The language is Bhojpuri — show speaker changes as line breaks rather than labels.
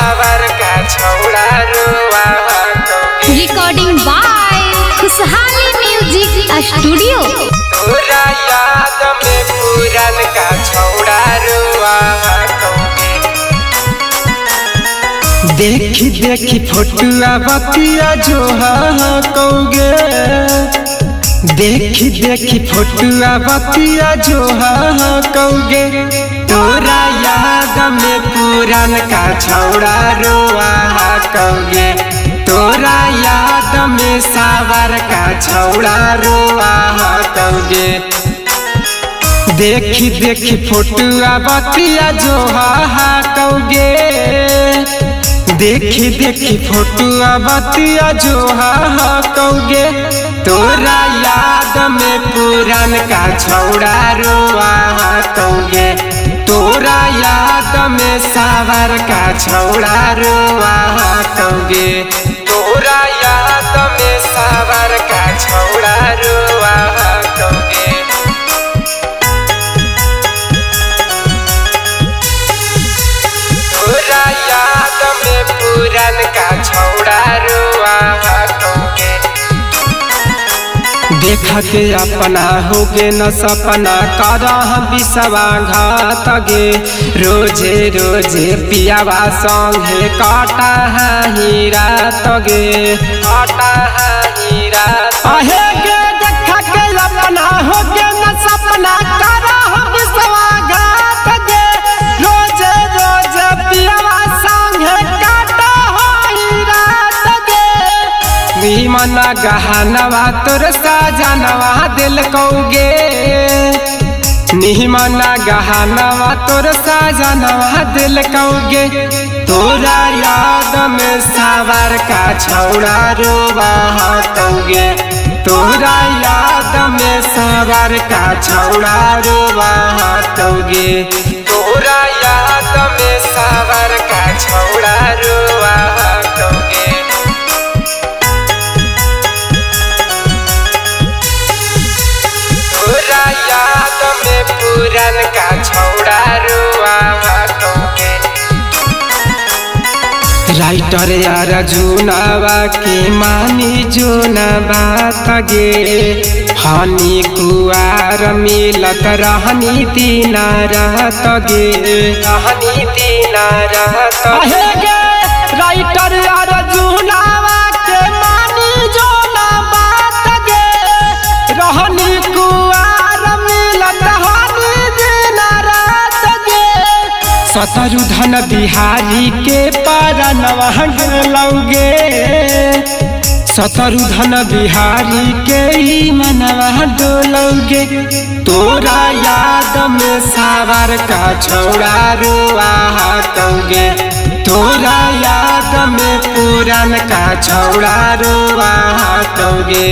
सावर का छौड़ा रुआ
रिकॉर्डिंग बाय खुशहाली म्यूजिक स्टूडियो।
तोरा याद में पुरान का छौड़ा रुआ देखी देखी फोटुआ बतिया जो कौगे देखी देखी फोटुआ बतिया जो कौगे तोरा याद में पुरान का छौड़ा रुआ कौगे तोरा याद में सावर का छौड़ा रुआ कौगे देखी देखी फोटुआ बतिया जो कौगे देखी देखी फोटुआ बतिया जो कौगे तोरा याद में पुरान का छौड़ा रुआ कौगे तोरा याद में सावर का छौड़ा रुआ कौगे तोरा याद में सावर का छौड़ा रुआ कौगे तोरा याद में पुरान का छौड़ा रुआ कौगे देखा के अपना होगे न सपना करा हम बिसवा घात गे रोजे रोजे पियावा संगे काटा है हीरा तगे काटा है हीरा आहे गे देखा के अपना होगे न सपना करा हम बिसवा घात गे रोजे रोजे पियावा संगे काटा है हीरा तगे मना गहनवा तोर साजनवा दिल कौगे निमना गहनवा तोर साजनवा दिल कौगे तोरा याद में सावर का छौड़ा रुआ कौगे तोरा याद में सावर का छौड़ा रुआ कौगे तोरा याद में सावर का छौड़ा रुआ कौगे तोरा याद में पुरान का छौड़ा रुआ कौगे राइटर यार जुनावा के मानी जो न बात गे हनी कुआर मिलत रहनी दिन रात गे रहनी दिन रात गे राइटर यार जुनावा के मानी जो न बात गे रहनी कुआर मिलत हनी दिन रात गे शत्रुधन बिहारी के परनवा लौगे शत्रुधन बिहारी के ही मनवा डोलौगे तोरा याद में सावर का छौड़ा रुआ कौगे तोरा याद में पुरान का छौड़ा रुआ कौगे।